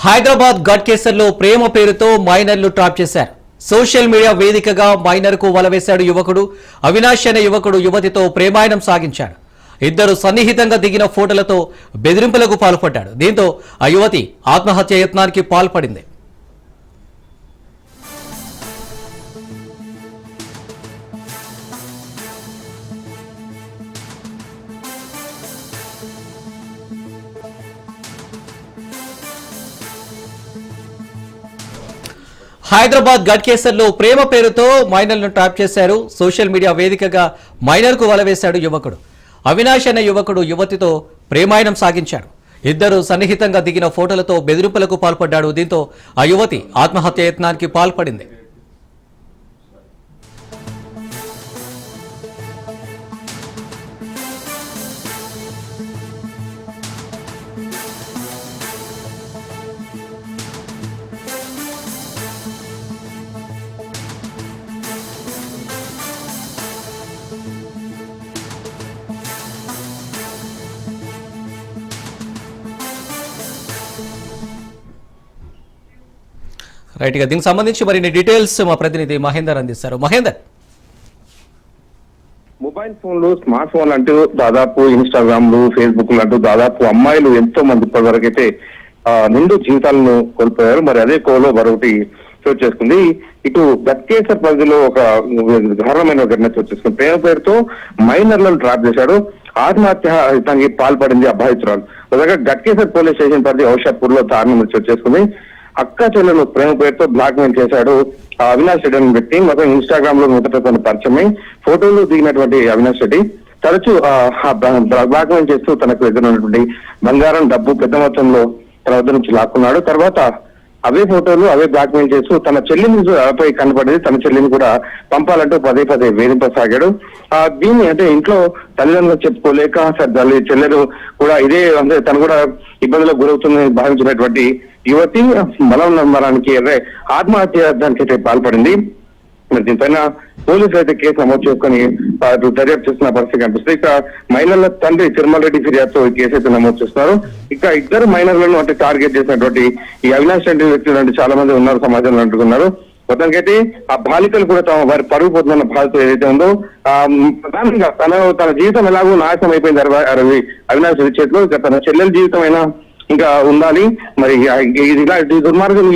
హైదరాబాద్ గడ్ కేసుల్లో ప్రేమ పేరుతో మైనర్లు ట్రాప్ చేశారు. సోషల్ మీడియా వేదికగా మైనర్కు వలవేశాడు యువకుడు. అవినాష్ అనే యువకుడు యువతితో ప్రేమాయణం సాగించాడు. ఇద్దరు సన్నిహితంగా దిగిన ఫోటోలతో బెదిరింపులకు పాల్పడ్డాడు. దీంతో ఆ యువతి ఆత్మహత్య యత్నానికి పాల్పడింది. హైదరాబాద్ గడ్ కేసుల్లో ప్రేమ పేరుతో మైనర్లను ట్రాప్ చేశారు. సోషల్ మీడియా వేదికగా మైనర్కు వలవేశాడు యువకుడు. అవినాష్ అనే యువకుడు యువతితో ప్రేమాయణం సాగించాడు. ఇద్దరు సన్నిహితంగా దిగిన ఫోటోలతో బెదిరింపులకు పాల్పడ్డాడు. దీంతో ఆ యువతి ఆత్మహత్య యత్నానికి పాల్పడింది. రైట్ గా దీనికి సంబంధించి మరిన్ని డీటెయిల్స్ మా ప్రతినిధి మహేందర్ అందిస్తారు. మహేందర్, మొబైల్ ఫోన్లు, స్మార్ట్ ఫోన్లు అంటూ దాదాపు ఇన్స్టాగ్రామ్లు, ఫేస్బుక్ అంటూ దాదాపు అమ్మాయిలు ఎంతో మంది ఇప్పటివరకు అయితే నిండు జీవితాలను కోల్పోయారు. మరి అదే కోలో మరొకటి చోటు చేసుకుంది. ఇటు గట్కేసర్ పరిధిలో ఒక దారుణమైన ఘటన చోటు చేసుకుంది. ప్రేమ పేరుతో మైనర్లను ట్రాప్ చేశాడు. ఆత్మహత్యకి పాల్పడింది అబ్బాయితురాలు. మొదటగా గట్కేసర్ పోలీస్ స్టేషన్ పరిధి ఔషాపూర్ లో దారుణం చోటు చేసుకుంది. అక్క చెల్లెలు ప్రేమ పేరుతో బ్లాక్ మెయిల్ చేశాడు అవినాష్ రెడ్డి అనే వ్యక్తి. మొత్తం ఇన్స్టాగ్రామ్ లో మొదట తన పరిచయమై ఫోటోలు దిగినటువంటి అవినాష్ రెడ్డి తరచూ బ్లాక్ మెయిల్ చేస్తూ తనకు ఎదురైనటువంటి బంగారం, డబ్బు పెద్ద మొత్తంలో తన వద్ద నుంచి లాక్కున్నాడు. తర్వాత అవే ఫోటోలు అవే బ్లాక్ మెయిల్ చేస్తూ తన చెల్లిని పై కనపడింది. తన చెల్లిని కూడా పంపాలంటూ పదే పదే వేధింపసాగాడు. దీన్ని అంటే ఇంట్లో తల్లిదండ్రులు చెప్పుకోలేక చెల్లెలు కూడా ఇదే అంటే తను కూడా ఇబ్బందులకు గురవుతుందని భావించినటువంటి యువతి మరణానికి ఆత్మహత్యానికి పాల్పడింది. మరి దీనిపైన పోలీసులు అయితే కేసు నమోదు చేసుకుని దర్యాప్తు చేస్తున్న పరిస్థితి కనిపిస్తుంది. ఇక మైనర్ల తండ్రి తిరుమల రెడ్డి ఫిర్యాదుతో ఈ కేసు అయితే నమోదు చేస్తున్నారు. ఇక ఇద్దరు మైనర్లను అంటే టార్గెట్ చేసినటువంటి ఈ అవినాష్ రెడ్డి వ్యక్తులు అంటే చాలా మంది ఉన్నారు సమాజంలో అంటున్నారు. మొత్తానికైతే ఆ బాలికలు కూడా తమ వారి పరుగు పోతున్న బాధిత ఏదైతే ఉందో ప్రధానంగా తన జీవితం ఎలాగో నాశనం అయిపోయింది అవినాష్ రెడ్డి చేతిలో. ఇక తన చెల్లెల జీవితం అయినా ఇంకా ఉండాలి. మరి ఇలా దుర్మార్గం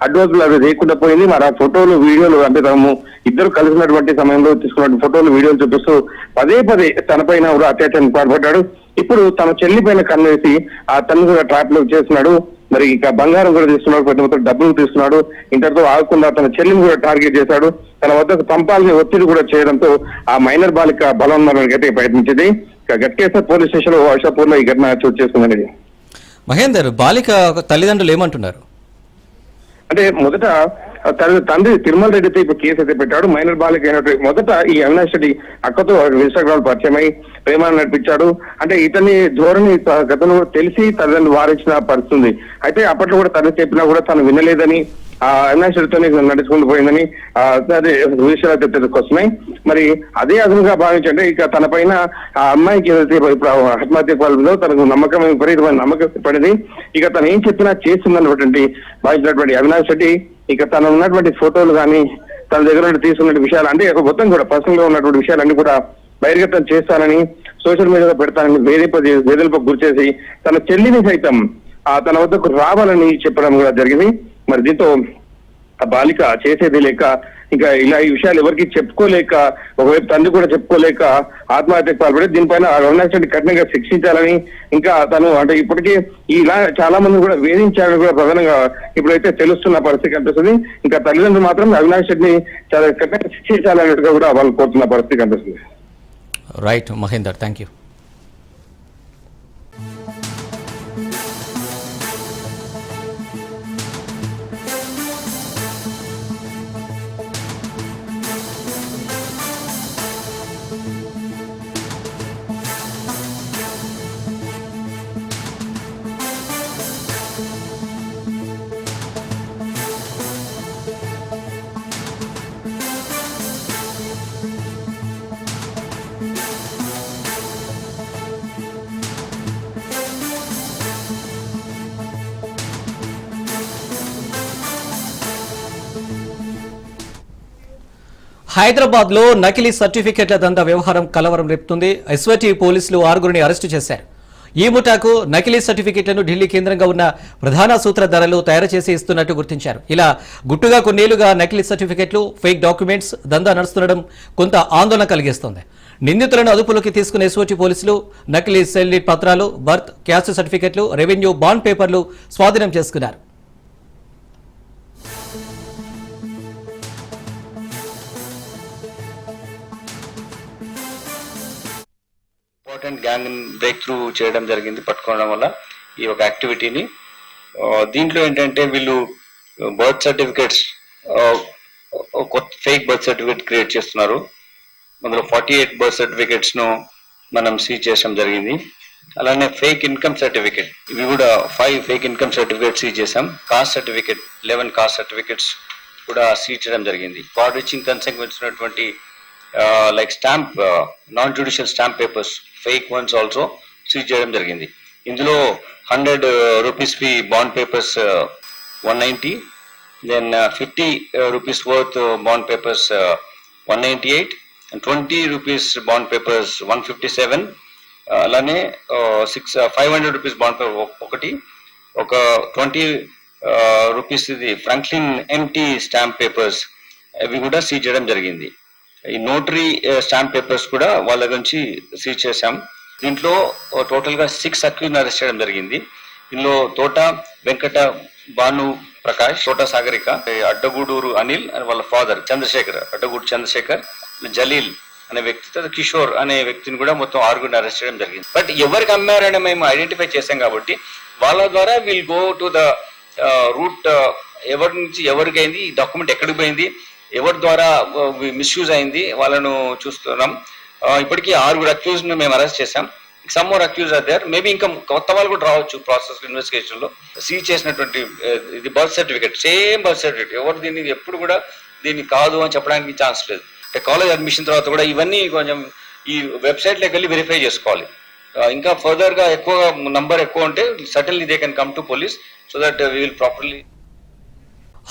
అడ్వాన్సులు అవి లేకుండా పోయింది. మరి ఆ ఫోటోలు, వీడియోలు అంటే తాము ఇద్దరు కలిసినటువంటి సమయంలో తీసుకున్న ఫోటోలు, వీడియోలు చూపిస్తూ పదే పదే తనపైన కూడా అత్యాచారానికి పాల్పడ్డాడు. ఇప్పుడు తన చెల్లి పైన కన్నేసి ఆ తను కూడా ట్రాప్ లో చేస్తున్నాడు. మరి ఇక బంగారం కూడా తీసుకున్నాడు, పెద్ద మొత్తం డబ్బులు తీసుకున్నాడు. ఇంతటితో ఆగకుండా తన చెల్లిని కూడా టార్గెట్ చేశాడు. తన వద్దకు పంపాలని ఒత్తిడి కూడా చేయడంతో ఆ మైనర్ బాలిక బలవన్మరణానికి అయితే ప్రయత్నించింది. ఇక గట్కేసర్ పోలీస్ స్టేషన్ లో వర్షాపూర్ లో ఈ ఘటన చోటు చేసుకుందనేది. మహేందర్, బాలిక తల్లిదండ్రులు ఏమంటున్నారు? అంటే మొదట తండ్రి తిరుమల రెడ్డితో ఇప్పుడు కేసు అయితే పెట్టాడు. మైనర్ బాలిక అయినట్టు మొదట ఈ అవినాష్ రెడ్డి అక్కతో ఇన్స్టాగ్రామ్ పరిచయమై ప్రేమను నడిపించాడు. అంటే ఇతని ధోరణి గతంలో తెలిసి తల్లిదండ్రులు వారించిన పరిస్థితుంది. అయితే అప్పట్లో కూడా తల్లి చెప్పినా కూడా తను వినలేదని అవినాష్ రెడ్డితోనే నడుచుకుంటూ పోయిందని అదే విషయాలు తెలియకొస్తున్నాయి. మరి అదే అదునుగా భావించండి ఇక తన పైన ఆ అమ్మాయికి ఏదైతే ఇప్పుడు ఆత్మహత్య పాల్పడిందో తనకు నమ్మకం విపరీతమైన నమ్మకం పడింది. ఇక తను ఏం చెప్పినా చేస్తుందన్నటువంటి భావించినటువంటి అవినాష్ రెడ్డి ఇక తను ఉన్నటువంటి ఫోటోలు కానీ తన దగ్గర తీసుకున్న విషయాలు అంటే మొత్తం కూడా పర్సనల్ గా ఉన్నటువంటి విషయాలన్నీ కూడా బహిర్గతం చేస్తానని సోషల్ మీడియాలో పెడతానని వేధింపుకు గురిచేసి తన చెల్లిని సైతం తన వద్దకు రావాలని చెప్పడం కూడా జరిగింది. మరి దీంతో ఆ బాలిక చేసేది లేక ఇంకా ఇలా ఈ విషయాలు ఎవరికి చెప్పుకోలేక ఒకవైపు తండ్రి కూడా చెప్పుకోలేక ఆత్మహత్యకు పాల్పడి దీనిపైన అవినాష్ రెడ్డి కఠినంగా శిక్షించాలని ఇంకా తను అంటే ఇప్పటికీ ఇలా చాలా మంది కూడా వేధించాలని కూడా ప్రధానంగా ఇప్పుడైతే తెలుస్తున్న పరిస్థితి కనిపిస్తుంది. ఇంకా తల్లిదండ్రులు మాత్రం అవినాష్ రెడ్డిని చాలా కఠినంగా శిక్షించాలన్నట్టుగా కూడా వాళ్ళు కోరుతున్న పరిస్థితి కనిపిస్తుంది. Right Mahender, thank you. Hyderabad లో నకిలీ సర్టిఫికెట్ల దందా వ్యవహారం కలవరం రేపుతుంది. ఎస్వటి పోలీసులు 6గురిని అరెస్టు చేశారు. ఈ ముఠాకు నకిలీ సర్టిఫికెట్లను ఢిల్లీ కేంద్రంగా ఉన్న ప్రధాన సూత్రధారులు తయారు చేసి ఇస్తున్నట్టు గుర్తించారు. ఇలా గుట్టుగా కొన్నేళ్లుగా నకిలీ సర్టిఫికెట్లు, ఫేక్ డాక్యుమెంట్స్ దందా నడుస్తుండడం కొంత ఆందోళన కలిగిస్తోంది. నిందితులను అదుపులోకి తీసుకున్న ఎస్వటి పోలీసులు నకిలీ సెల్ లీడ్ పత్రాలు, బర్త్, క్యాస్ట్ సర్టిఫికెట్లు, రెవెన్యూ బాండ్ పేపర్లు స్వాధీనం చేసుకున్నారు. ఇంపార్టెంట్ గ్యాంగ్ బ్రేక్ త్రూ చేయడం జరిగింది పట్టుకోవడం వల్ల ఈ ఒక యాక్టివిటీని. దీంట్లో ఏంటంటే వీళ్ళు బర్త్ సర్టిఫికేట్స్, కొత్త ఫేక్ బర్త్ సర్టిఫికేట్ క్రియేట్ చేస్తున్నారు. అందులో 48 బర్త్ సర్టిఫికేట్స్ ను మనం సీజ్ చేయడం జరిగింది. అలానే ఫేక్ ఇన్కమ్ సర్టిఫికేట్, ఇవి కూడా 5 ఫేక్ ఇన్కమ్ సర్టిఫికేట్ సీజ్ చేసాం. కాస్ట్ సర్టిఫికేట్ 11 కాస్ట్ సర్టిఫికేట్స్ కూడా సీజ్ చేయడం జరిగింది. ఫ్రాడ్ రీచింగ్ కన్సెంట్ వచ్చినటువంటి like stamp, non judicial stamp papers, fake ones also seize చేయడం జరిగింది. ఇందులో 100 rupees fee bond papers 190, then 50 rupees worth bond papers 198, and 20 rupees bond papers 157. అలానే 500 rupees bond paper ఒకటి, ఒక 20 రూపీస్ ఇది ఫ్రాంక్లిన్ ఎంటీ స్టాంప్ పేపర్స్, అవి కూడా seize చేయడం జరిగింది. ఈ నోటరీ స్టాంప్ పేపర్స్ కూడా వాళ్ళ నుంచి సీజ్ చేశాం. దీంట్లో టోటల్ గా 6 అక్యూజ్ అరెస్ట్ చేయడం జరిగింది. ఇందులో తోట వెంకట భాను ప్రకాష్, తోట సాగరిక, అడ్డగూడూరు అనిల్ అని వాళ్ళ ఫాదర్ చంద్రశేఖర్, అడ్డగూడు చంద్రశేఖర్, జలీల్ అనే వ్యక్తి, కిషోర్ అనే వ్యక్తిని కూడా మొత్తం 6గురిని అరెస్ట్ చేయడం జరిగింది. బట్ ఎవరికి అమ్మారని మేము ఐడెంటిఫై చేశాం కాబట్టి వాళ్ళ ద్వారా will go to the route, ఎవరి నుంచి ఎవరికి అయింది, ఈ డాక్యుమెంట్ ఎక్కడికి పోయింది, ఎవరి ద్వారా మిస్యూజ్ అయింది, వాళ్ళను చూస్తున్నాం. ఇప్పటికీ 6 అక్యూజ్ ను మేము అరెస్ట్ చేశాం. Some more accused are there, maybe ఇంకా కొత్త వాళ్ళు కూడా రావచ్చు ప్రాసెస్ ఇన్వెస్టిగేషన్ లో. సీజ్ చేసినటువంటి ఇది birth certificate, same birth certificate, ఎవరు దీన్ని ఎప్పుడు కూడా దీన్ని కాదు అని చెప్పడానికి ఛాన్స్ లేదు. అంటే కాలేజ్ అడ్మిషన్ తర్వాత కూడా ఇవన్నీ కొంచెం ఈ వెబ్సైట్ లోకి వెళ్ళి వెరిఫై చేసుకోవాలి. ఇంకా ఫర్దర్ గా ఎక్కువ నంబర్ ఎక్కువ ఉంటే suddenly they can come to police so that we will properly.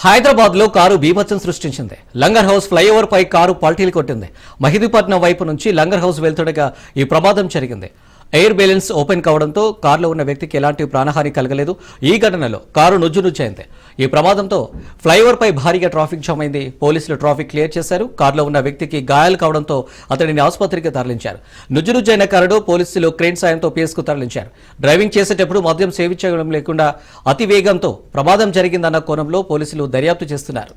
Hyderabad లో కారు బీభత్సం సృష్టించింది. లంగర్ హౌస్ ఫ్లైఓవర్ పై కారు పల్టీలు కొట్టింది. మహిదీపట్నం వైపు నుంచి లంగర్ హౌస్ వెళ్తుండగా ఈ ప్రమాదం జరిగింది. ఎయిర్ బ్యాలెన్స్ ఓపెన్ కావడంతో కారులో ఉన్న వ్యక్తికి ఎలాంటి ప్రాణహాని కలగలేదు. ఈ ఘటనలో కారు నుజ్జునుజ్జైంది. ఈ ప్రమాదంతో ఫ్లైఓవర్ పై భారీగా ట్రాఫిక్ జామ్ అయింది. పోలీసులు ట్రాఫిక్ క్లియర్ చేశారు. కారులో ఉన్న వ్యక్తికి గాయాలు కావడంతో అతడిని ఆసుపత్రికి తరలించారు. నుజ్జునుజ్జైన కారును పోలీసులు క్రేన్ సాయంతో పిఎస్కు తరలించారు. డ్రైవింగ్ చేసేటప్పుడు మద్యం సేవించడం లేకుండా అతి వేగంతో ప్రమాదం జరిగిందన్న కోణంలో పోలీసులు దర్యాప్తు చేస్తున్నారు.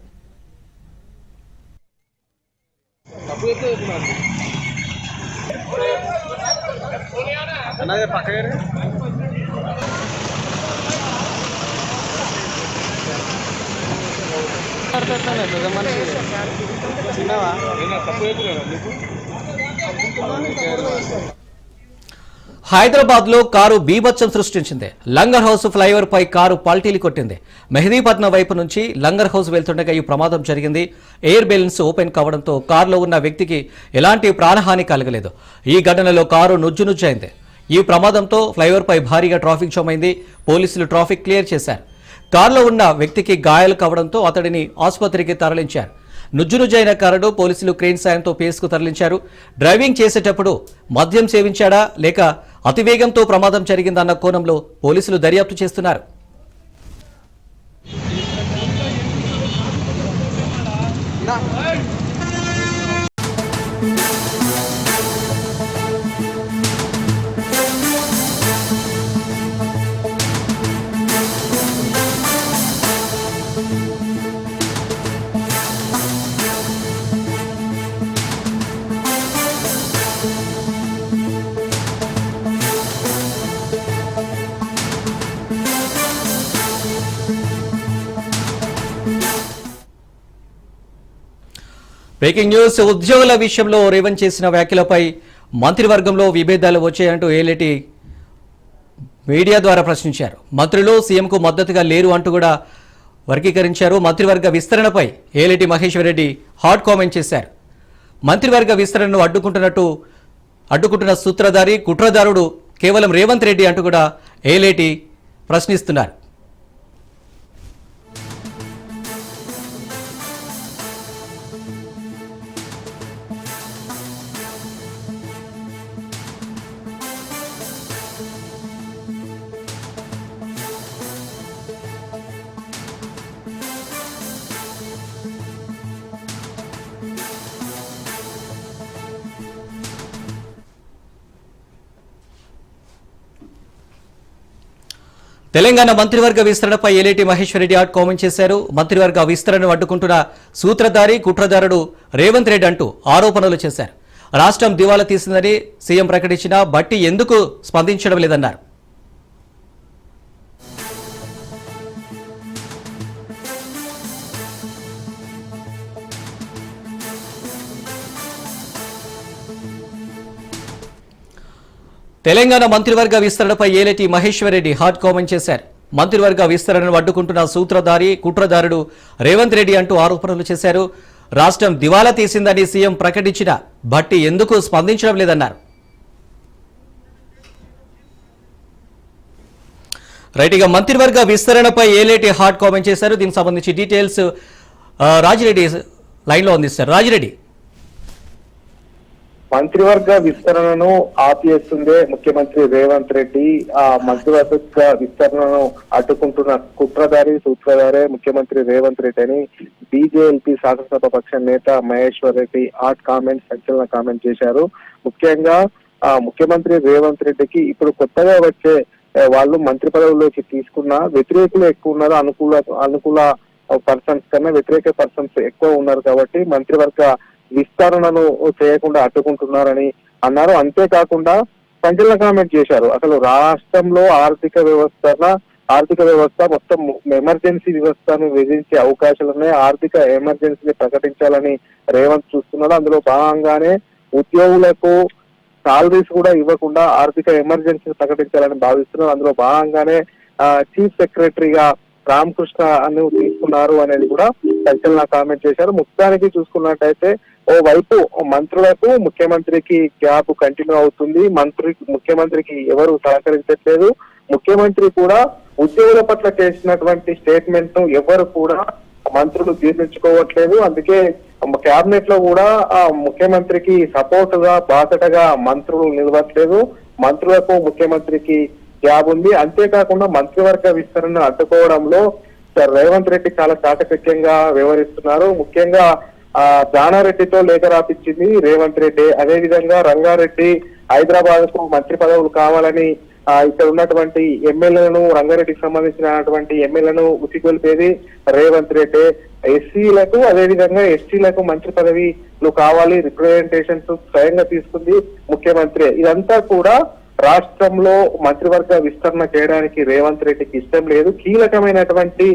హైదరాబాద్ లో కారు బీభత్సం సృష్టించింది. లంగర్ హౌస్ ఫ్లైఓవర్ పై కారు పల్టీలు కొట్టింది. మెహదీపట్నం వైపు నుంచి లంగర్ హౌస్ వెళ్తుండగా ఈ ప్రమాదం జరిగింది. ఎయిర్ బ్యాలెన్స్ ఓపెన్ కావడంతో కారులో ఉన్న వ్యక్తికి ఎలాంటి ప్రాణహాని కలగలేదు. ఈ ఘటనలో కారు నుజ్జునుజ్జైంది. ఈ ప్రమాదంతో ఫ్లైఓవర్ పై భారీగా ట్రాఫిక్ జామ్ అయింది. పోలీసులు ట్రాఫిక్ క్లియర్ చేశారు. కారులో ఉన్న వ్యక్తికి గాయాలు కావడంతో అతడిని ఆసుపత్రికి తరలించారు. నుజ్జునుజ్జైన కారును పోలీసులు క్రేన్ సాయంతో పిఎస్కు తరలించారు. డ్రైవింగ్ చేసేటప్పుడు మద్యం సేవించాడా లేక అతివేగంతో ప్రమాదం జరిగిందన్న కోణంలో పోలీసులు దర్యాప్తు చేస్తున్నారు. Breaking news. ఉద్యోగుల విషయంలో రేవంత్ చేసిన వ్యాఖ్యలపై మంత్రివర్గంలో విభేదాలు వచ్చాయంటూ ఏలేటి మీడియా ద్వారా ప్రశ్నించారు. మంత్రులు సీఎంకు మద్దతుగా లేరు అంటూ కూడా వర్గీకరించారు. మంత్రివర్గ విస్తరణపై ఏలేటి మహేశ్వర్ రెడ్డి హాట్ కామెంట్ చేశారు. మంత్రివర్గ విస్తరణను అడ్డుకుంటున్న సూత్రధారి, కుట్రదారుడు కేవలం రేవంత్ రెడ్డి అంటూ కూడా ఏలేటి ప్రశ్నిస్తున్నారు. తెలంగాణ మంత్రివర్గ విస్తరణపై ఏలేటి మహేశ్వర్ రెడ్డి కామెంట్ చేశారు. మంత్రివర్గ విస్తరణను అడ్డుకుంటున్న సూత్రధారి కుట్రధారుడు రేవంత్ రెడ్డి అంటూ ఆరోపణలు చేశారు. రాష్ట్రం దివాలా తీసిందని సీఎం ప్రకటించినా బట్టి ఎందుకు స్పందించడం లేదన్నారు. తెలంగాణ మంత్రివర్గ విస్తరణపై ఏలేటి మహేశ్వర్ రెడ్డి హాట్ కామెంట్ చేశారు. మంత్రివర్గ విస్తరణను అడ్డుకుంటున్న సూత్రధారి కుట్రధారుడు రేవంత్ రెడ్డి అంటూ ఆరోపణలు చేశారు. రాష్ట్రం దివాలా తీసిందని సీఎం ప్రకటించిన బట్టి ఎందుకు స్పందించడం లేదన్నారు. రైట్, ఇక మంత్రివర్గ విస్తరణపై ఏలేటి హాట్ కామెంట్ చేశారు. దీనికి సంబంధించి డీటెయిల్స్ రాజిరెడ్డి లైన్లో అందిస్తారు. రాజిరెడ్డి, మంత్రివర్గ విస్తరణను ఆపివేస్తుందే ముఖ్యమంత్రి రేవంత్ రెడ్డి. ఆ మంత్రివర్గ విస్తరణను అడ్డుకుంటున్న కుట్రధారి సూత్రధారే ముఖ్యమంత్రి రేవంత్ రెడ్డి అని బీజేపీ శాసనసభ పక్ష నేత మహేశ్వర్ రెడ్డి సంచలన కామెంట్ చేశారు. ముఖ్యంగా ముఖ్యమంత్రి రేవంత్ రెడ్డికి ఇప్పుడు కొత్తగా వచ్చే వాళ్ళు మంత్రి పదవుల్లోకి తీసుకున్న వ్యతిరేకులు ఎక్కువ ఉన్నారు, అనుకూల పర్సన్స్ కన్నా వ్యతిరేక పర్సన్స్ ఎక్కువ ఉన్నారు కాబట్టి మంత్రివర్గ విస్తరణను చేయకుండా అడ్డుకుంటున్నారని అన్నారు. అంతేకాకుండా సంచలన కామెంట్ చేశారు. అసలు రాష్ట్రంలో ఆర్థిక వ్యవస్థ మొత్తం ఎమర్జెన్సీ వ్యవస్థను విధించే అవకాశాలు ఉన్నాయి. ఆర్థిక ఎమర్జెన్సీని ప్రకటించాలని రేవంత్ చూస్తున్నాడు. అందులో భాగంగానే ఉద్యోగులకు సాలరీస్ కూడా ఇవ్వకుండా ఆర్థిక ఎమర్జెన్సీ ప్రకటించాలని భావిస్తున్నారు. అందులో భాగంగానే చీఫ్ సెక్రటరీగా రామకృష్ణ అని తీసుకున్నారు అనేది కూడా సంచలన కామెంట్ చేశారు. మొత్తానికి చూసుకున్నట్టయితే ఓ వైపు మంత్రులకు ముఖ్యమంత్రికి గ్యాప్ కంటిన్యూ అవుతుంది. ముఖ్యమంత్రికి ఎవరు సహకరించట్లేదు. ముఖ్యమంత్రి కూడా ఉద్యోగుల పట్ల చేసినటువంటి స్టేట్మెంట్ ను ఎవరు కూడా మంత్రులు జీర్ణించుకోవట్లేదు. అందుకే కేబినెట్ లో కూడా ముఖ్యమంత్రికి సపోర్ట్ గా బాసటగా మంత్రులు నిలవట్లేదు. మంత్రులకు ముఖ్యమంత్రికి గ్యాప్ ఉంది. అంతేకాకుండా మంత్రివర్గ విస్తరణ అడ్డుకోవడంలో రేవంత్ రెడ్డి చాలా చాకచక్యంగా వ్యవహరిస్తున్నారు. ముఖ్యంగా జానారెడ్డితో లేఖ రాపించింది రేవంత్ రెడ్డి. అదే విధంగా రంగారెడ్డి హైదరాబాద్ కు మంత్రి పదవులు కావాలని ఇక్కడ ఉన్నటువంటి ఎమ్మెల్యేలను రంగారెడ్డికి సంబంధించినటువంటి ఎమ్మెల్యేలను ఉసిగొల్పేది రేవంత్ రెడ్డి. ఎస్సీలకు అదే విధంగా ఎస్టీలకు మంత్రి పదవిలు కావాలి రిప్రజెంటేషన్స్ స్వయంగా తీసుకుంది ముఖ్యమంత్రి. ఇదంతా కూడా రాష్ట్రంలో మంత్రివర్గ విస్తరణ చేయడానికి రేవంత్ రెడ్డికి ఇష్టం లేదు. కీలకమైనటువంటి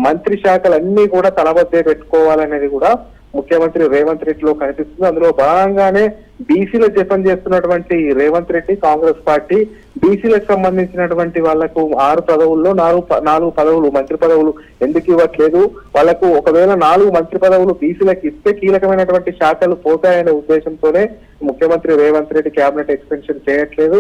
మంత్రి శాఖలన్నీ కూడా తలబద్దే పెట్టుకోవాలనేది కూడా ముఖ్యమంత్రి రేవంత్ రెడ్డిలో కనిపిస్తుంది. అందులో భాగంగానే బీసీల జపం చేస్తున్నటువంటి రేవంత్ రెడ్డి కాంగ్రెస్ పార్టీ బీసీలకు సంబంధించినటువంటి వాళ్లకు 6 పదవుల్లో 4 పదవులు మంత్రి పదవులు ఎందుకు ఇవ్వట్లేదు, వాళ్లకు ఒకవేళ 4 మంత్రి పదవులు బీసీలకు ఇస్తే కీలకమైనటువంటి శాఖలు పోతాయనే ఉద్దేశంతోనే ముఖ్యమంత్రి రేవంత్ రెడ్డి కేబినెట్ ఎక్స్టెన్షన్ చేయట్లేదు.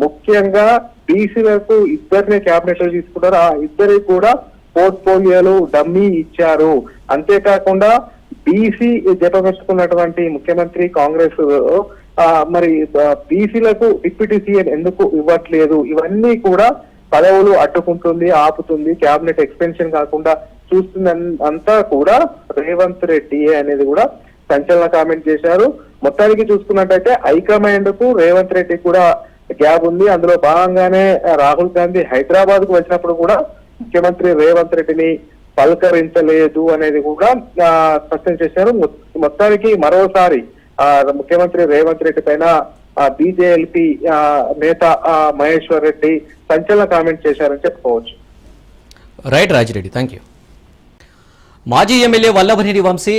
ముఖ్యంగా బీసీలకు 2 కేబినెట్ లో తీసుకున్నారు. ఆ 2 కూడా పోర్ట్ఫోలియోలు డమ్మీ ఇచ్చారు. అంతేకాకుండా బీసీ జపమెచ్చుకున్నటువంటి ముఖ్యమంత్రి కాంగ్రెస్ మరి బీసీలకు డిప్యూటీ సీఎం ఎందుకు ఇవ్వట్లేదు, ఇవన్నీ కూడా పదవులు అడ్డుకుంటుంది, ఆపుతుంది, కేబినెట్ ఎక్స్టెన్షన్ కాకుండా చూస్తుంది అంతా కూడా రేవంత్ రెడ్డి అనేది కూడా సంచలన కామెంట్ చేశారు. మొత్తానికి చూసుకున్నట్టయితే హైకమాండ్ కు రేవంత్ రెడ్డి కూడా గ్యాప్ ఉంది. అందులో భాగంగానే రాహుల్ గాంధీ హైదరాబాద్ కు వచ్చినప్పుడు కూడా ముఖ్యమంత్రి రేవంత్ రెడ్డిని పలకరించలేదు అనేది కూడా స్పష్టం చేశారు. మొత్తానికి మరోసారి ముఖ్యమంత్రి రేవంత్ రెడ్డి పైన బీజేపీ నేత మహేశ్వర్ రెడ్డి సంచలన కామెంట్ చేశారని చెప్పుకోవచ్చు. Right Rajireddy, thank you. మాజీ ఎమ్మెల్యే వల్లభనేని వంశీ,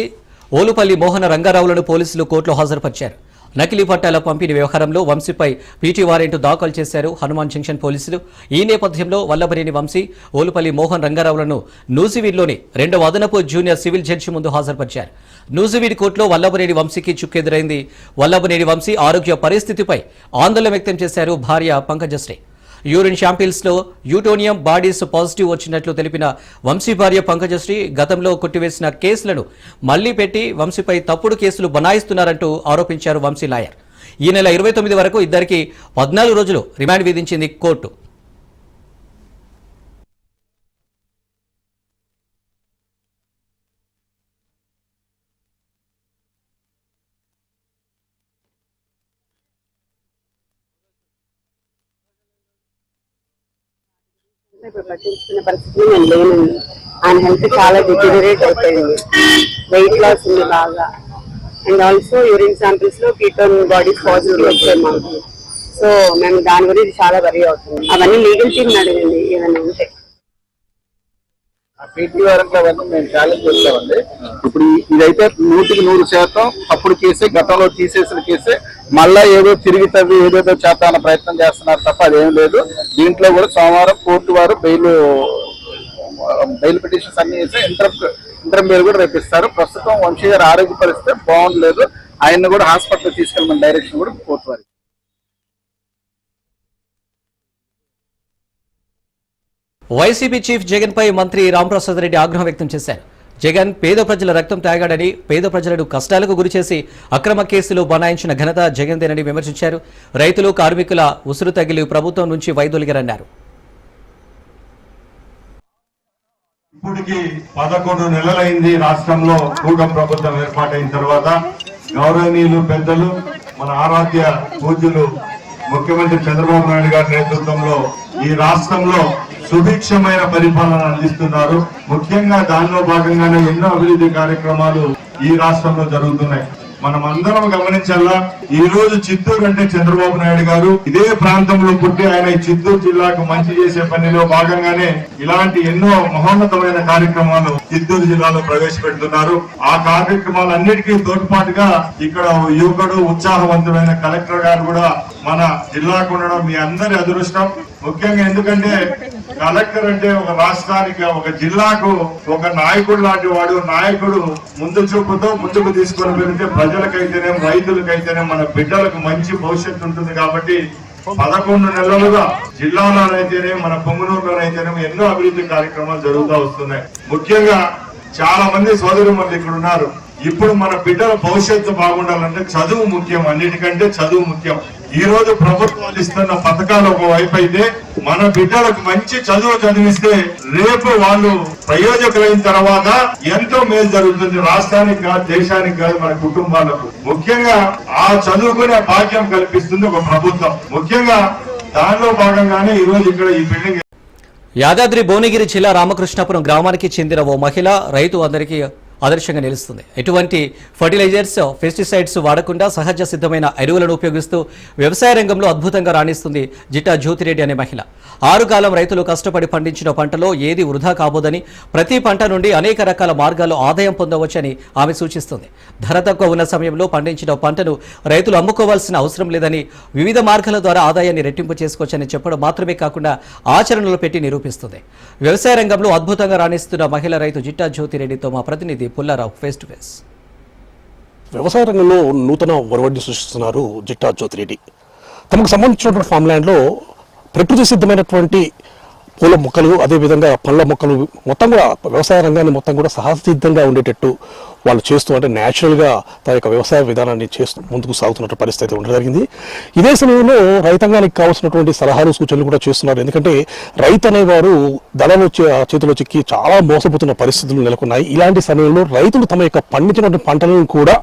ఓలుపల్లి మోహన రంగారావులను పోలీసులు కోర్టులో హాజరుపరిచారు. నకిలీ పట్టాల పంపిణీ వ్యవహారంలో వంశీపై పీటీ వారెంట్ దాఖలు చేశారు హనుమాన్ జంక్షన్ పోలీసులు. ఈ నేపథ్యంలో వల్లభనేని వంశీ, ఓలుపల్లి మోహన్ రంగారావులను నూజివీడ్లోని 2వ అదనపు జూనియర్ సివిల్ జడ్జి ముందు హాజరుపరిచారు. నూజివీడ్ కోర్టులో వల్లభనేని వంశీకి చుక్కెదురైంది. వల్లభనేని వంశీ ఆరోగ్య పరిస్థితిపై ఆందోళన వ్యక్తం చేశారు భార్య పంకజశ్రీ. యూరిన్ శాంపిల్స్ లో యూటోనియం బాడీస్ పాజిటివ్ వచ్చినట్లు తెలిపిన వంశీ భార్య పంకజశ్రీ గతంలో కొట్టివేసిన కేసులను మళ్లీ పెట్టి వంశీపై తప్పుడు కేసులు బనాయిస్తున్నారంటూ ఆరోపించారు వంశీ లాయర్. ఈ నెల 29 వరకు ఇద్దరికి 14 రోజులు రిమాండ్ విధించింది కోర్టు. ఇప్పుడు పట్టించుకునే పరిస్థితి నేను లేనండి. ఆయన హెల్త్ చాలా డిటెరియేట్ అయిపోయింది, వెయిట్ లాస్ ఉంది బాగా, అండ్ ఆల్సో యూరిన్ శాంపిల్స్ లో కీటోన్ బాడీస్ పాజిటివ్ వచ్చాయి మాకు. సో మేము దాని గురించి చాలా వరీ అవుతుంది. అవన్నీ లీగల్ టీమ్ అడగండి ఏదైనా ఉంటే. పీటీ వారంలో అవన్నీ మేము ఛాలెంజ్ చేస్తామండి. ఇప్పుడు ఇదైతే 100% తప్పుడు కేసే, గతంలో తీసేసిన కేసే. మళ్ళా ఏదో తిరిగి తవ్వి ఏదేదో చేద్దామన్న ప్రయత్నం చేస్తున్నారు తప్ప అదేం లేదు. దీంట్లో కూడా సోమవారం కోర్టు వారు బెయిల్ పిటిషన్స్ అన్ని వేసి ఇంటర్మ్ బెయిల్ కూడా రేపిస్తారు. ప్రస్తుతం వంశీ గారి ఆరోగ్య పరిస్థితి బాగుండలేదు. ఆయన్ని కూడా హాస్పిటల్ తీసుకెళ్ళమని డైరెక్షన్ కూడా కోర్టు వారికి. వైసీపీ చీఫ్ జగన్ పై మంత్రి రాంప్రసాద్ రెడ్డి ఆగ్రహం వ్యక్తం చేశారు. జగన్ పేద ప్రజల రక్తం తాగాడని, పేద ప్రజలను కష్టాలకు గురిచేసి అక్రమ కేసులు బనాయించిన ఘనత జగన్దేనని విమర్శించారు. రైతులు, కార్మికుల ఉసురు తగిలి ప్రభుత్వం నుంచి వైదొలిగారన్నారు. ఇప్పటికి 11 నెలలైంది రాష్ట్రంలో కూటమి ప్రభుత్వం ఏర్పాటైన తర్వాత. గౌరవనీయులు పెద్దలు, మన ఆరాధ్య పూజ్యులు ముఖ్యమంత్రి చంద్రబాబు నాయుడు గారి నేతృత్వంలో ఈ రాష్ట్రంలో సుభిక్షమైన పరిపాలన అందిస్తున్నారు. ముఖ్యంగా దానిలో భాగంగానే ఎన్నో అభివృద్ధి కార్యక్రమాలు ఈ రాష్ట్రంలో జరుగుతున్నాయి. మనం అందరం గమనించాలా, ఈ రోజు చిత్తూరు అంటే చంద్రబాబు నాయుడు గారు ఇదే ప్రాంతంలో పుట్టి ఆయన ఈ చిత్తూరు జిల్లాకు మంచి చేసే పనిలో భాగంగానే ఇలాంటి ఎన్నో మహోన్నతమైన కార్యక్రమాలు చిత్తూరు జిల్లాలో ప్రవేశపెడుతున్నారు. ఆ కార్యక్రమాలన్నిటికీ తోడ్పాటుగా ఇక్కడ యువకుడు, ఉత్సాహవంతుడైన కలెక్టర్ గారు కూడా మన జిల్లాకు ఉండడం మీ అందరి అదృష్టం. ముఖ్యంగా ఎందుకంటే కలెక్టర్ అంటే ఒక రాష్ట్రానికి, ఒక జిల్లాకు ఒక నాయకుడు లాంటి వాడు. నాయకుడు ముందు చూపుతో ముందుకు తీసుకొని వెళ్తే ప్రజలకైతేనేం, రైతులకైతేనే, మన బిడ్డలకు మంచి భవిష్యత్తు ఉంటుంది. కాబట్టి 11 నెలలుగా జిల్లాలోనైతేనే, మన పొంగునూరులోనైతేనే ఎన్నో అభివృద్ధి కార్యక్రమాలు జరుగుతూ వస్తున్నాయి. ముఖ్యంగా చాలా మంది సోదరులు ఇక్కడ ఉన్నారు. ఇప్పుడు మన బిడ్డల భవిష్యత్తు బాగుండాలంటే చదువు ముఖ్యం, అన్నిటికంటే చదువు ముఖ్యం. ఈ రోజు ప్రభుత్వాలు ఇస్తున్న పథకాలు ఒక వైపు అయితే, మన బిడ్డలకు మంచి చదువు చదివిస్తే రేపు వాళ్ళు ప్రయోజకులైన తర్వాత ఎంతో మేలు జరుగుతుంది. రాష్ట్రానికి కాదు, దేశానికి కాదు, మన కుటుంబాలకు. ముఖ్యంగా ఆ చదువుకునే భాగ్యం కల్పిస్తుంది ఒక ప్రభుత్వం. ముఖ్యంగా దానిలో భాగంగానే ఈ రోజు ఇక్కడ ఈ బిల్డింగ్. యాదాద్రి భువనగిరి జిల్లా రామకృష్ణాపురం గ్రామానికి చెందిన ఓ మహిళ రైతు అందరికీ ఆదర్శంగా నిలుస్తుంది. ఎటువంటి ఫర్టిలైజర్స్, పెస్టిసైడ్స్ వాడకుండా సహజ సిద్ధమైన ఎరువులను ఉపయోగిస్తూ వ్యవసాయ రంగంలో అద్భుతంగా రాణిస్తుంది జిట్టా జ్యోతిరెడ్డి అనే మహిళ. 6 కాలం రైతులు కష్టపడి పండించిన పంటలో ఏది వృధా కాబోదని, ప్రతి పంట నుండి అనేక రకాల మార్గాల్లో ఆదాయం పొందవచ్చని ఆమె సూచిస్తుంది. ధర తక్కువ ఉన్న సమయంలో పండించిన పంటను రైతులు అమ్ముకోవాల్సిన అవసరం లేదని, వివిధ మార్గాల ద్వారా ఆదాయాన్ని రెట్టింపు చేసుకోవచ్చని చెప్పడం మాత్రమే కాకుండా ఆచరణలో పెట్టి నిరూపిస్తుంది. వ్యవసాయ రంగంలో అద్భుతంగా రాణిస్తున్న మహిళా రైతు జిట్టా జ్యోతిరెడ్డితో మా ప్రతినిధి పుల్లారావు ఫేస్ టు ఫేస్. వ్యవసాయ రంగంలో నూతన ఒరవడిని సృష్టిస్తున్నారు జిట్టా జ్యోతిరెడ్డి. తమకు సంబంధించినటువంటి ఫామ్ ల్యాండ్లో ప్రకృతి సిద్ధమైనటువంటి పూల మొక్కలు, అదేవిధంగా పండ్ల మొక్కలు మొత్తం కూడా వ్యవసాయ రంగాన్ని మొత్తం కూడా సహసిద్ధంగా ఉండేటట్టు వాళ్ళు చేస్తూ, అంటే న్యాచురల్గా తన యొక్క వ్యవసాయ విధానాన్ని చేస్తూ ముందుకు సాగుతున్నట్టు పరిస్థితి ఉండడం జరిగింది. ఇదే సమయంలో రైతాంగానికి కావాల్సినటువంటి సలహాలు, సూచనలు కూడా చేస్తున్నారు. ఎందుకంటే రైతు అనేవారు దళాలు చేతిలో చిక్కి చాలా మోసపోతున్న పరిస్థితులు నెలకొన్నాయి. ఇలాంటి సమయంలో రైతులు తమ యొక్క పండించినటువంటి పంటలను కూడా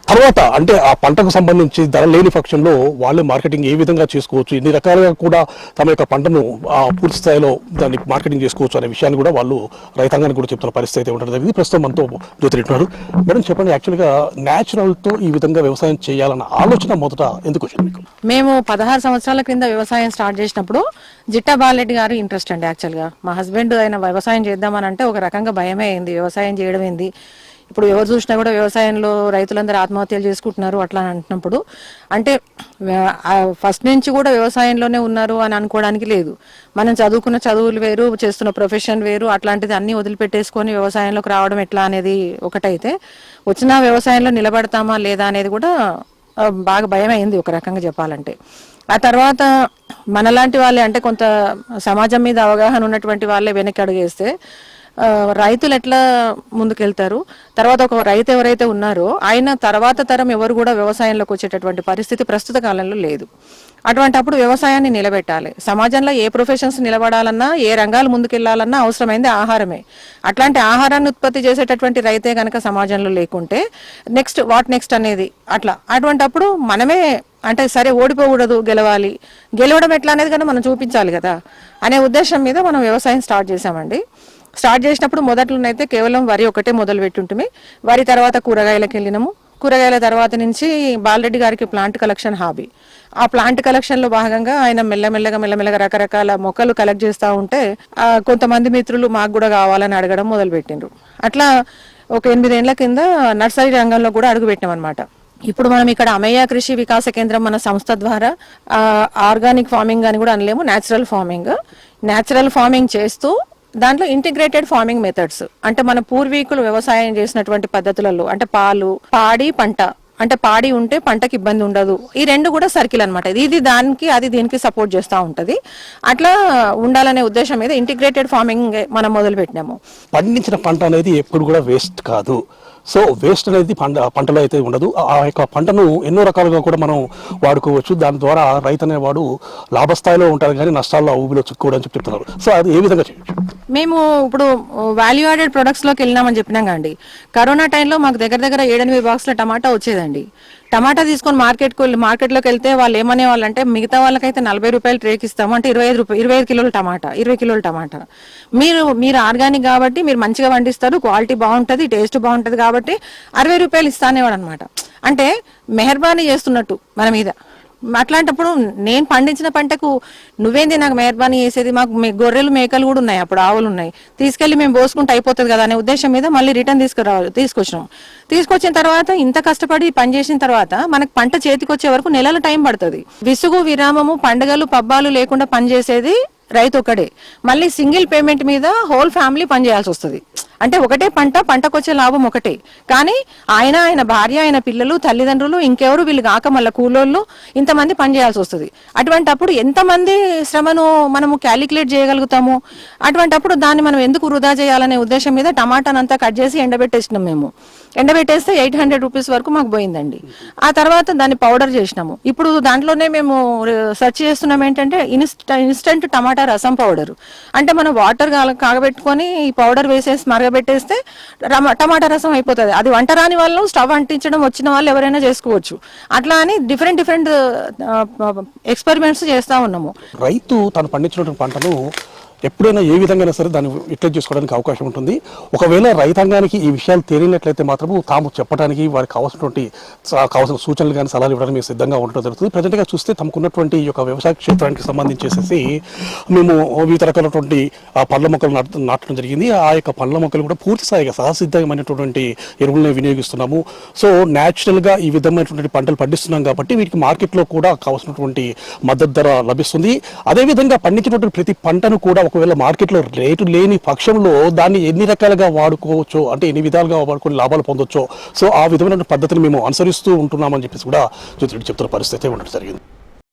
తర్వాత, అంటే ఆ పంటకు సంబంధించి ధర లేని పక్షంలో వాళ్ళే మార్కెటింగ్ ఏ విధంగా చేసుకోవచ్చు, ఎన్ని రకాలుగా కూడా తమ యొక్క పంటను పూర్తి స్థాయిలో దాన్ని మార్కెటింగ్ చేసుకోవచ్చు అనే విషయాన్ని కూడా వాళ్ళు రైతాంగానికి కూడా చెప్తున్న పరిస్థితి అయితే ఉండడం జరిగింది. ప్రస్తుతం మనతో జ్యోతిరెడ్డి ఉన్నారు. మేడం చెప్పండి, యాక్చువల్గా న్యాచురల్తో ఈ విధంగా వ్యవసాయం చేయాలన్న ఆలోచన మొదట ఎందుకు వచ్చింది మీకు? మేము 16 సంవత్సరాల క్రింద వ్యవసాయం స్టార్ట్ చేసినప్పుడు జిట్టా బాలరెడ్డి గారు ఇంట్రెస్ట్ అండి. యాక్చువల్గా మా హస్బెండ్ ఆయన వ్యవసాయం చేద్దామని అంటే ఒక రకంగా భయమే అయింది. వ్యవసాయం చేయడం ఏంది, ఇప్పుడు ఎవరు చూసినా కూడా వ్యవసాయంలో రైతులందరూ ఆత్మహత్యలు చేసుకుంటున్నారు అట్లా అంటున్నప్పుడు, అంటే ఫస్ట్ నుంచి కూడా వ్యవసాయంలోనే ఉన్నారు అని అనుకోవడానికి లేదు. మనం చదువుకున్న చదువులు వేరు, చేస్తున్న ప్రొఫెషన్ వేరు, అట్లాంటిది అన్ని వదిలిపెట్టేసుకొని వ్యవసాయంలోకి రావడం ఎట్లా అనేది ఒకటైతే, వచ్చిన వ్యవసాయంలో నిలబడతామా లేదా అనేది కూడా బాగా భయం అయింది ఒక రకంగా చెప్పాలంటే. ఆ తర్వాత మనలాంటి వాళ్ళే, అంటే కొంత సమాజం మీద అవగాహన ఉన్నటువంటి వాళ్ళే వెనక్కి అడుగేస్తే రైతులు ఎట్లా ముందుకెళ్తారు, తర్వాత ఒక రైతు ఎవరైతే ఉన్నారో ఆయన తర్వాత తరం ఎవరు కూడా వ్యవసాయంలోకి వచ్చేటటువంటి పరిస్థితి ప్రస్తుత కాలంలో లేదు. అటువంటి అప్పుడు వ్యవసాయాన్ని నిలబెట్టాలి. సమాజంలో ఏ ప్రొఫెషన్స్ నిలబడాలన్నా, ఏ రంగాలు ముందుకెళ్లాలన్నా అవసరమైంది ఆహారమే. అట్లాంటి ఆహారాన్ని ఉత్పత్తి చేసేటటువంటి రైతే కనుక సమాజంలో లేకుంటే నెక్స్ట్ అనేది అటువంటి అప్పుడు మనమే అంటే సరే ఓడిపోకూడదు, గెలవడం ఎట్లా అనేది కానీ మనం చూపించాలి కదా అనే ఉద్దేశం మీద మనం వ్యవసాయం స్టార్ట్ చేసామండి. స్టార్ట్ చేసినప్పుడు మొదట్లోనైతే కేవలం వరి ఒకటే మొదలు పెట్టుంటుమి. వరి తర్వాత కూరగాయలకు వెళ్ళినాము. కూరగాయల తర్వాత నుంచి బాలరెడ్డి గారికి ప్లాంట్ కలెక్షన్ హాబీ. ఆ ప్లాంట్ కలెక్షన్ లో భాగంగా ఆయన మెల్లమెల్లగా రకరకాల మొక్కలు కలెక్ట్ చేస్తూ ఉంటే కొంతమంది మిత్రులు మాకు కూడా కావాలని అడగడం మొదలు పెట్టిండ్రు. అట్లా ఒక 8 ఏళ్ల కింద నర్సరీ రంగంలో కూడా అడుగు పెట్టాం అనమాట. ఇప్పుడు మనం ఇక్కడ అమయ్య కృషి వికాస కేంద్రం మన సంస్థ ద్వారా ఆర్గానిక్ ఫార్మింగ్ అని కూడా అనలేము, న్యాచురల్ ఫార్మింగ్ చేస్తూ దాంట్లో ఇంటిగ్రేటెడ్ ఫార్మింగ్ మెథడ్స్ అంటే మన పూర్వీకులు వ్యవసాయం చేసినటువంటి పద్ధతులలో అంటే పాలు, పాడి, పంట అంటే పాడి ఉంటే పంటకి ఇబ్బంది ఉండదు. ఈ రెండు కూడా సర్కిల్ అనమాట. ఇది దానికి అది దీనికి సపోర్ట్ చేస్తూ ఉంటది. అట్లా ఉండాలనే ఉద్దేశం మీద ఇంటిగ్రేటెడ్ ఫార్మింగ్ మనం మొదలు పెట్టినాము. పండించిన పంట అనేది ఎప్పుడు కూడా వేస్ట్ కాదు. సో వేస్ట్ అనేది పంటలో అయితే ఉండదు. ఆ యొక్క పంటను ఎన్నో రకాలుగా కూడా మనం వాడుకోవచ్చు. దాని ద్వారా రైతు అనేవాడు లాభస్థాయిలో ఉంటారు కానీ నష్టాల్లో ఊబిలో చిక్కుకోవడం అని చెప్తున్నారు. సో అది ఏ విధంగా చేయొచ్చు? మేము ఇప్పుడు వాల్యూ యాడెడ్ ప్రొడక్ట్స్ లోకి వెళ్ళినామని చెప్పినాం కండి. కరోనా టైంలో మాకు దగ్గర 7-8 బాక్స్ల టమాటా వచ్చేదండి. టమాటా తీసుకొని మార్కెట్లోకి వెళ్తే వాళ్ళు ఏమనే వాళ్ళంటే మిగతా వాళ్ళకైతే 40 రూపాయలు ట్రేకి ఇస్తాము అంటే 25 కిలోల టమాటా, 20 కిలోల టమాటా. మీరు ఆర్గానిక్ కాబట్టి మీరు మంచిగా పండిస్తారు, క్వాలిటీ బాగుంటుంది, టేస్ట్ బాగుంటుంది కాబట్టి 60 రూపాయలు ఇస్తానేవాడు అనమాట. అంటే మెహర్బానీ చేస్తున్నట్టు మన మీద. అట్లాంటప్పుడు నేను పండించిన పంటకు నువ్వేంది నాకు మెహర్బానీ చేసేది, మాకు గొర్రెలు మేకలు కూడా ఉన్నాయి, అప్పుడు ఆవులు ఉన్నాయి, తీసుకెళ్లి మేము పోసుకుంటే అయిపోతుంది కదా అనే ఉద్దేశం మీద మళ్ళీ రిటర్న్ తీసుకొచ్చిన తర్వాత ఇంత కష్టపడి పని చేసిన తర్వాత మనకు పంట చేతికి వచ్చే వరకు నెలల టైం పడుతుంది. విసుగు విరామము పండుగలు పబ్బాలు లేకుండా పనిచేసేది రైతు ఒకడే. మళ్ళీ సింగిల్ పేమెంట్ మీద హోల్ ఫ్యామిలీ పనిచేయాల్సి వస్తుంది. అంటే ఒకటే పంటకు వచ్చే లాభం ఒకటే, కానీ ఆయన భార్య, ఆయన పిల్లలు, తల్లిదండ్రులు, ఇంకెవరు వీళ్ళు కాక మళ్ళీ కూలోళ్ళు ఇంతమంది పనిచేయాల్సి వస్తుంది. అటువంటి అప్పుడు ఎంతమంది శ్రమను మనము క్యాలిక్యులేట్ చేయగలుగుతాము? అటువంటి అప్పుడు దాన్ని మనం ఎందుకు వృధా చేయాలనే ఉద్దేశం మీద టమాటానంతా కట్ చేసి ఎండబెట్టేసినాం. మేము ఎండబెట్టేస్తే 800 రూపీస్ వరకు మాకు పోయిందండి. ఆ తర్వాత దాన్ని పౌడర్ చేసినాము. ఇప్పుడు దాంట్లోనే మేము సెర్చ్ చేస్తున్నాం ఏంటంటే ఇన్స్టెంట్ టమాటా రసం పౌడర్. అంటే మనం వాటర్ కాగబెట్టుకొని ఈ పౌడర్ వేసేసి మరగబెట్టేస్తే టమాటా రసం అయిపోతుంది. అది వంట రాని వాళ్ళు స్టవ్ అంటించడం వచ్చిన వాళ్ళు ఎవరైనా చేసుకోవచ్చు. అట్లా అని డిఫరెంట్ ఎక్స్పెరిమెంట్స్ చేస్తా ఉన్నాము. రైతు తను పండించినటువంటి పంటను ఎప్పుడైనా ఏ విధంగా సరే దాన్ని యూటిలైజ్ చేసుకోవడానికి అవకాశం ఉంటుంది. ఒకవేళ రైతాంగానికి ఈ విషయాలు తెలియనట్లయితే మాత్రము తాము చెప్పడానికి వారికి కావాల్సిన సూచనలు కానీ సలహాలు ఇవ్వడానికి మేము సిద్ధంగా ఉండడం జరుగుతుంది. ప్రజెంట్గా చూస్తే తమకున్నటువంటి ఈ యొక్క వ్యవసాయ క్షేత్రానికి సంబంధించేసి మేము వివిధ రకాలైనటువంటి పండ్ల మొక్కలు నాటడం జరిగింది. ఆ యొక్క పండ్ల మొక్కలు కూడా పూర్తి స్థాయిగా సహసిద్ధమైనటువంటి ఎరువులను వినియోగిస్తున్నాము. సో న్యాచురల్గా ఈ విధమైనటువంటి పంటలు పండిస్తున్నాం కాబట్టి వీటికి మార్కెట్లో కూడా కావాల్సినటువంటి మద్దతు ధర లభిస్తుంది. అదేవిధంగా పండించినటువంటి ప్రతి పంటను కూడా ఒకవేళ మార్కెట్లో రేటు లేని పక్షంలో దాన్ని ఎన్ని రకాలుగా వాడుకోవచ్చో, అంటే ఎన్ని విధాలుగా వాడుకొని లాభాలు పొందొచ్చో, సో ఆ విధమైన పద్ధతిని మేము అనుసరిస్తూ ఉంటున్నామని చెప్పేసి కూడా జ్యోతిరెడ్డి చెప్తున్న పరిస్థితి ఉండడం జరిగింది.